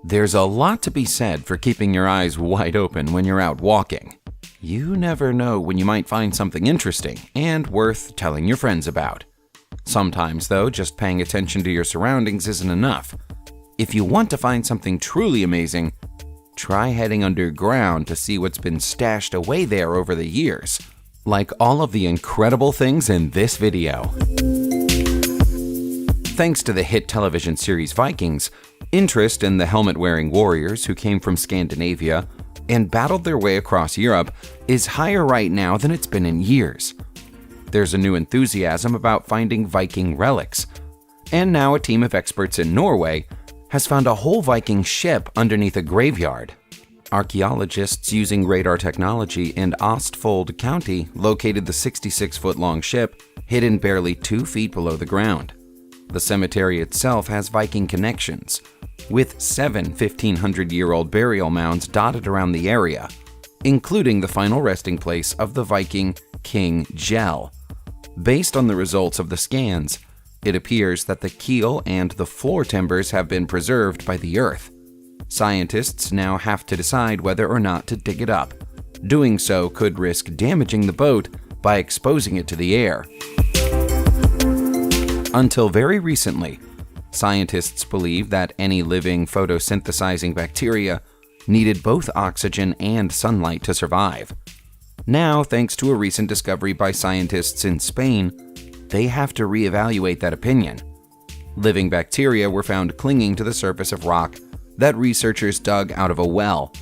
There's a lot to be said for keeping your eyes wide open when you're out walking. You never know when you might find something interesting and worth telling your friends about. Sometimes, though, just paying attention to your surroundings isn't enough. If you want to find something truly amazing, try heading underground to see what's been stashed away there over the years, like all of the incredible things in this video. Thanks to the hit television series Vikings, interest in the helmet-wearing warriors who came from Scandinavia and battled their way across Europe is higher right now than it's been in years. There's a new enthusiasm about finding Viking relics, and now a team of experts in Norway has found a whole Viking ship underneath a graveyard. Archaeologists using radar technology in Ostfold County located the 66-foot-long ship hidden barely 2 feet below the ground. The cemetery itself has Viking connections, with 7 1,500-year-old burial mounds dotted around the area, including the final resting place of the Viking King Gel. Based on the results of the scans, it appears that the keel and the floor timbers have been preserved by the earth. Scientists now have to decide whether or not to dig it up. Doing so could risk damaging the boat by exposing it to the air. Until very recently, scientists believed that any living photosynthesizing bacteria needed both oxygen and sunlight to survive. Now, thanks to a recent discovery by scientists in Spain, they have to reevaluate that opinion. Living bacteria were found clinging to the surface of rock that researchers dug out of a well,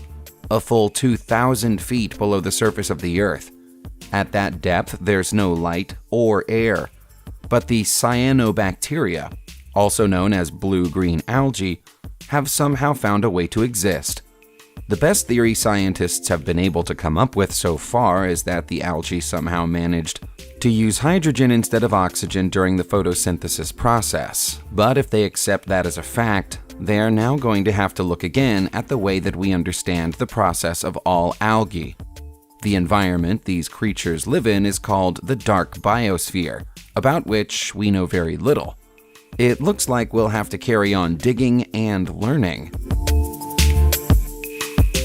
a full 2,000 feet below the surface of the Earth. At that depth, there's no light or air, but the cyanobacteria, also known as blue-green algae, have somehow found a way to exist. The best theory scientists have been able to come up with so far is that the algae somehow managed to use hydrogen instead of oxygen during the photosynthesis process. But if they accept that as a fact, they are now going to have to look again at the way that we understand the process of all algae. The environment these creatures live in is called the dark biosphere, about which we know very little. It looks like we'll have to carry on digging and learning.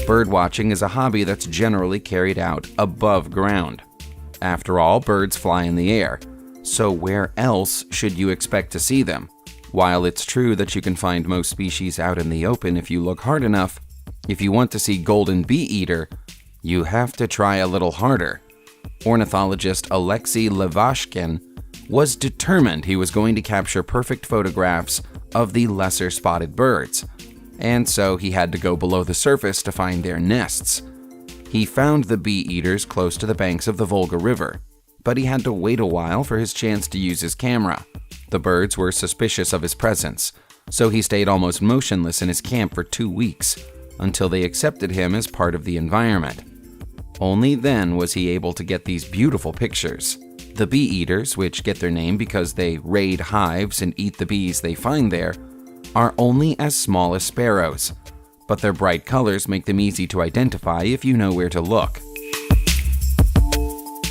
Birdwatching is a hobby that's generally carried out above ground. After all, birds fly in the air, so where else should you expect to see them? While it's true that you can find most species out in the open if you look hard enough, if you want to see golden bee eater, you have to try a little harder. Ornithologist Alexei Levashkin was determined he was going to capture perfect photographs of the lesser spotted birds, and so he had to go below the surface to find their nests. He found the bee-eaters close to the banks of the Volga River, but he had to wait a while for his chance to use his camera. The birds were suspicious of his presence, so he stayed almost motionless in his camp for 2 weeks, until they accepted him as part of the environment. Only then was he able to get these beautiful pictures. The bee-eaters, which get their name because they raid hives and eat the bees they find there, are only as small as sparrows, but their bright colors make them easy to identify if you know where to look.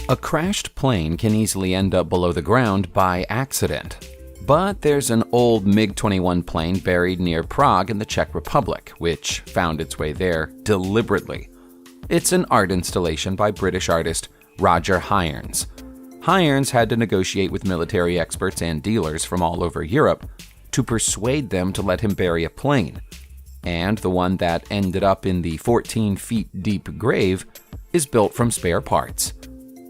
A crashed plane can easily end up below the ground by accident, but there's an old MiG-21 plane buried near Prague in the Czech Republic, which found its way there deliberately. It's an art installation by British artist Roger Hirons. Hirons had to negotiate with military experts and dealers from all over Europe to persuade them to let him bury a plane, and the one that ended up in the 14 feet deep grave is built from spare parts.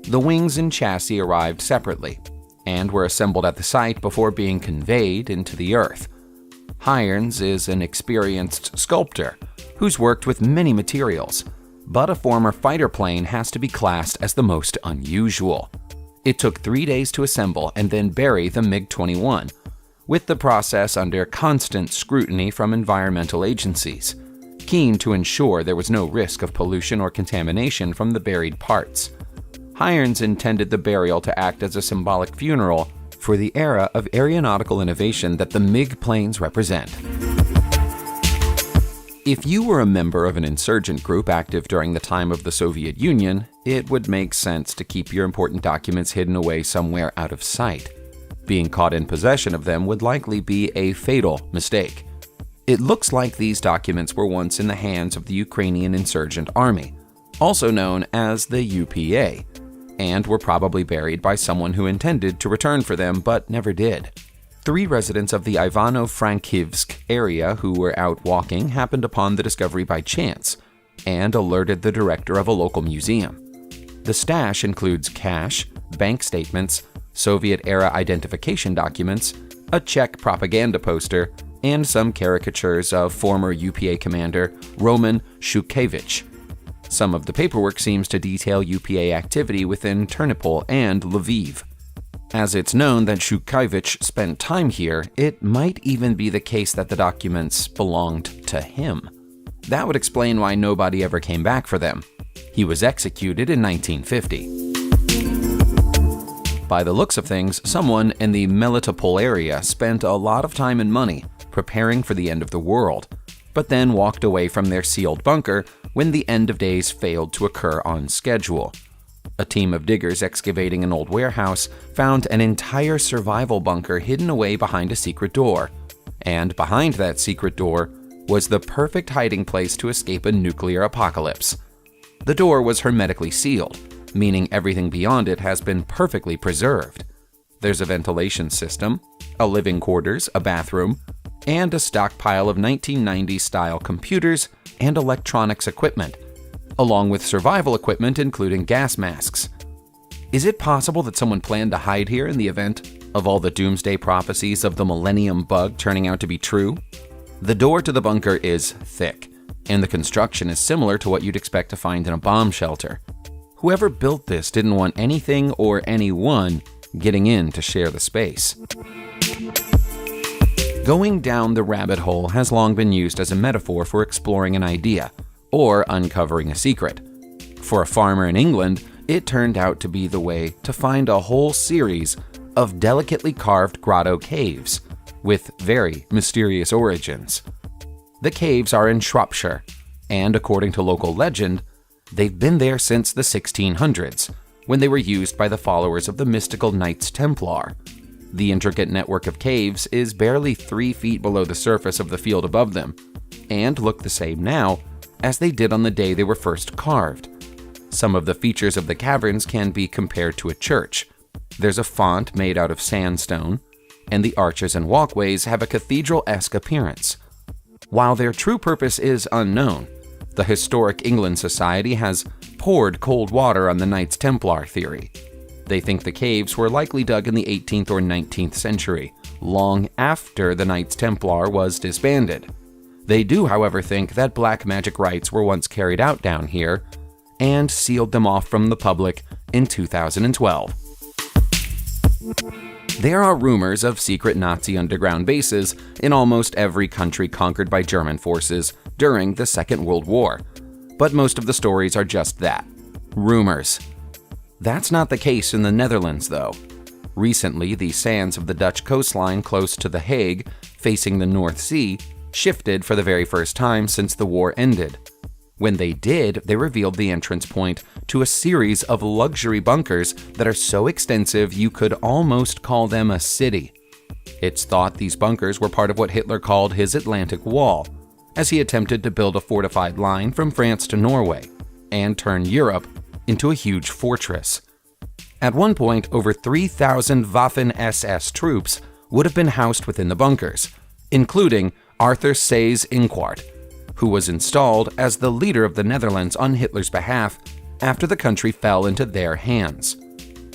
The wings and chassis arrived separately and were assembled at the site before being conveyed into the earth. Hirons is an experienced sculptor who's worked with many materials, but a former fighter plane has to be classed as the most unusual. It took 3 days to assemble and then bury the MiG-21, with the process under constant scrutiny from environmental agencies, keen to ensure there was no risk of pollution or contamination from the buried parts. Hirons intended the burial to act as a symbolic funeral for the era of aeronautical innovation that the MiG planes represent. If you were a member of an insurgent group active during the time of the Soviet Union, it would make sense to keep your important documents hidden away somewhere out of sight. Being caught in possession of them would likely be a fatal mistake. It looks like these documents were once in the hands of the Ukrainian Insurgent Army, also known as the UPA, and were probably buried by someone who intended to return for them but never did. 3 residents of the Ivano-Frankivsk area who were out walking happened upon the discovery by chance and alerted the director of a local museum. The stash includes cash, bank statements, Soviet-era identification documents, a Czech propaganda poster, and some caricatures of former UPA commander Roman Shukhevych. Some of the paperwork seems to detail UPA activity within Ternopil and Lviv. As it's known that Shukhevych spent time here, it might even be the case that the documents belonged to him. That would explain why nobody ever came back for them. He was executed in 1950. By the looks of things, someone in the Melitopol area spent a lot of time and money preparing for the end of the world, but then walked away from their sealed bunker when the end of days failed to occur on schedule. A team of diggers excavating an old warehouse found an entire survival bunker hidden away behind a secret door, and behind that secret door was the perfect hiding place to escape a nuclear apocalypse. The door was hermetically sealed, meaning everything beyond it has been perfectly preserved. There's a ventilation system, a living quarters, a bathroom, and a stockpile of 1990s-style computers and electronics equipment, along with survival equipment including gas masks. Is it possible that someone planned to hide here in the event of all the doomsday prophecies of the Millennium Bug turning out to be true? The door to the bunker is thick, and the construction is similar to what you'd expect to find in a bomb shelter. Whoever built this didn't want anything or anyone getting in to share the space. Going down the rabbit hole has long been used as a metaphor for exploring an idea or uncovering a secret. For a farmer in England, it turned out to be the way to find a whole series of delicately carved grotto caves with very mysterious origins. The caves are in Shropshire, and according to local legend, they've been there since the 1600s, when they were used by the followers of the mystical Knights Templar. The intricate network of caves is barely 3 feet below the surface of the field above them, and look the same now as they did on the day they were first carved. Some of the features of the caverns can be compared to a church. There's a font made out of sandstone, and the arches and walkways have a cathedral-esque appearance. While their true purpose is unknown, the Historic England Society has poured cold water on the Knights Templar theory. They think the caves were likely dug in the 18th or 19th century, long after the Knights Templar was disbanded. They do, however, think that black magic rites were once carried out down here and sealed them off from the public in 2012. There are rumors of secret Nazi underground bases in almost every country conquered by German forces during the Second World War, but most of the stories are just that, rumors. That's not the case in the Netherlands, though. Recently, the sands of the Dutch coastline close to The Hague, facing the North Sea, shifted for the very first time since the war ended. When they did, they revealed the entrance point to a series of luxury bunkers that are so extensive you could almost call them a city. It's thought these bunkers were part of what Hitler called his Atlantic Wall, as he attempted to build a fortified line from France to Norway and turn Europe into a huge fortress. At one point, over 3,000 Waffen-SS troops would have been housed within the bunkers, including Arthur Seyss-Inquart, who was installed as the leader of the Netherlands on Hitler's behalf after the country fell into their hands.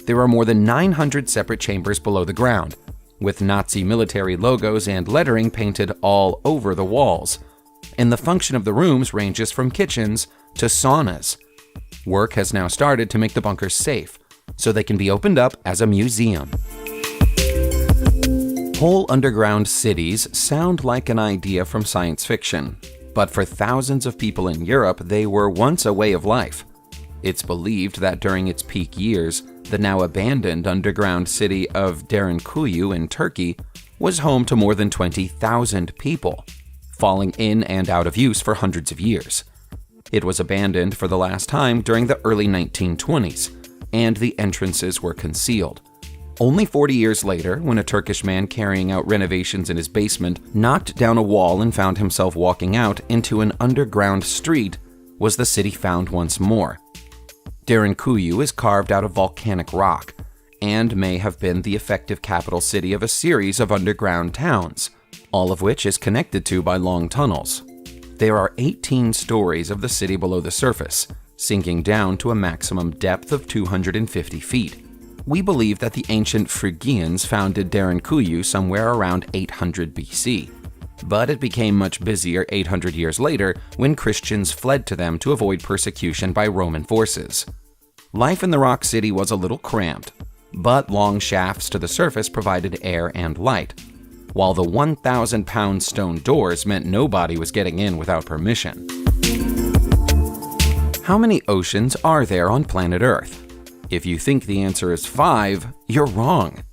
There are more than 900 separate chambers below the ground, with Nazi military logos and lettering painted all over the walls, and the function of the rooms ranges from kitchens to saunas. Work has now started to make the bunkers safe, so they can be opened up as a museum. Whole underground cities sound like an idea from science fiction, but for thousands of people in Europe, they were once a way of life. It's believed that during its peak years, the now abandoned underground city of Derinkuyu in Turkey was home to more than 20,000 people, falling in and out of use for hundreds of years. It was abandoned for the last time during the early 1920s, and the entrances were concealed. Only 40 years later, when a Turkish man carrying out renovations in his basement knocked down a wall and found himself walking out into an underground street, was the city found once more. Derinkuyu is carved out of volcanic rock and may have been the effective capital city of a series of underground towns, all of which is connected to by long tunnels. There are 18 stories of the city below the surface, sinking down to a maximum depth of 250 feet. We believe that the ancient Phrygians founded Derinkuyu somewhere around 800 BC, but it became much busier 800 years later when Christians fled to them to avoid persecution by Roman forces. Life in the rock city was a little cramped, but long shafts to the surface provided air and light, while the 1,000-pound stone doors meant nobody was getting in without permission. How many oceans are there on planet Earth? If you think the answer is 5, you're wrong.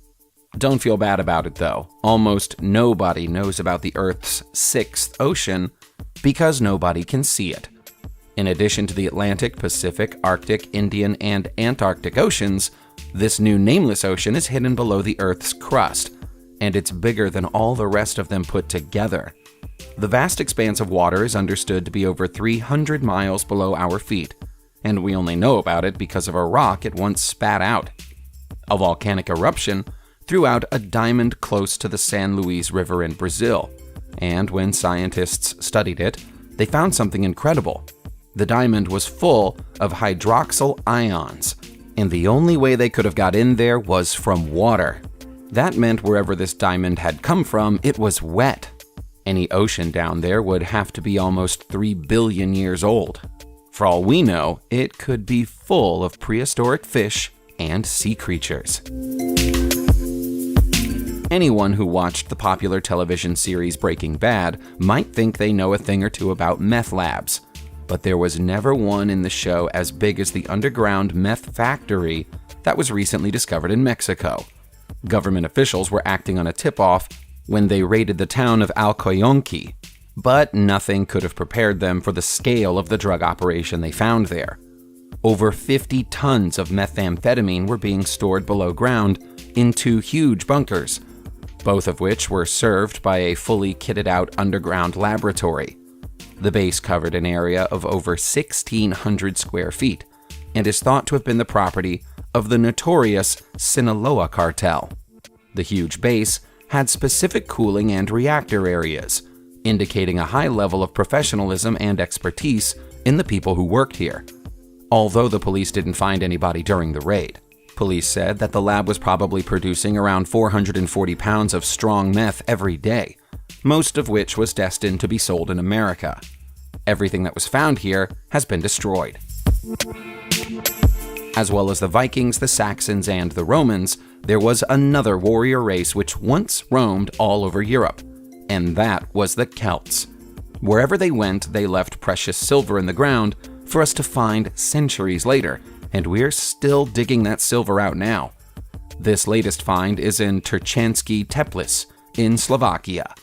Don't feel bad about it though. Almost nobody knows about the Earth's 6th ocean because nobody can see it. In addition to the Atlantic, Pacific, Arctic, Indian, and Antarctic oceans, this new nameless ocean is hidden below the Earth's crust, and it's bigger than all the rest of them put together. The vast expanse of water is understood to be over 300 miles below our feet, and we only know about it because of a rock it once spat out. A volcanic eruption threw out a diamond close to the San Luis River in Brazil, and when scientists studied it, they found something incredible. The diamond was full of hydroxyl ions, and the only way they could have got in there was from water. That meant wherever this diamond had come from, it was wet. Any ocean down there would have to be almost 3 billion years old. For all we know, it could be full of prehistoric fish and sea creatures. Anyone who watched the popular television series Breaking Bad might think they know a thing or two about meth labs, but there was never one in the show as big as the underground meth factory that was recently discovered in Mexico. Government officials were acting on a tip-off when they raided the town of Alcoyonki, but nothing could have prepared them for the scale of the drug operation they found there. Over 50 tons of methamphetamine were being stored below ground in 2 huge bunkers, both of which were served by a fully kitted-out underground laboratory. The base covered an area of over 1,600 square feet and is thought to have been the property of the notorious Sinaloa cartel. The huge base had specific cooling and reactor areas, indicating a high level of professionalism and expertise in the people who worked here. Although the police didn't find anybody during the raid, police said that the lab was probably producing around 440 pounds of strong meth every day, most of which was destined to be sold in America. Everything that was found here has been destroyed. As well as the Vikings, the Saxons, and the Romans, there was another warrior race which once roamed all over Europe, and that was the Celts. Wherever they went, they left precious silver in the ground for us to find centuries later, and we're still digging that silver out now. This latest find is in Terchansky Teplis in Slovakia.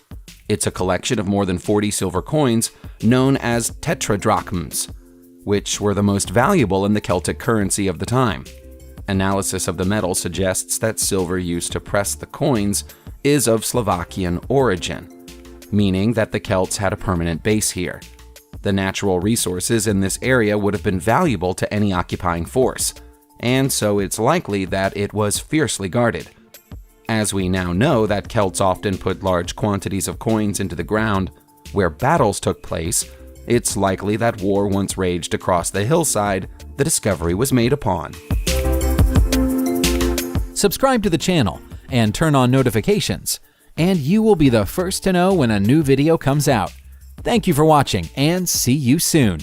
It's a collection of more than 40 silver coins known as tetradrachms, which were the most valuable in the Celtic currency of the time. Analysis of the metal suggests that silver used to press the coins is of Slovakian origin, meaning that the Celts had a permanent base here. The natural resources in this area would have been valuable to any occupying force, and so it's likely that it was fiercely guarded. As we now know that Celts often put large quantities of coins into the ground where battles took place, it's likely that war once raged across the hillside the discovery was made upon. Subscribe to the channel and turn on notifications, and you will be the first to know when a new video comes out. Thank you for watching, and see you soon.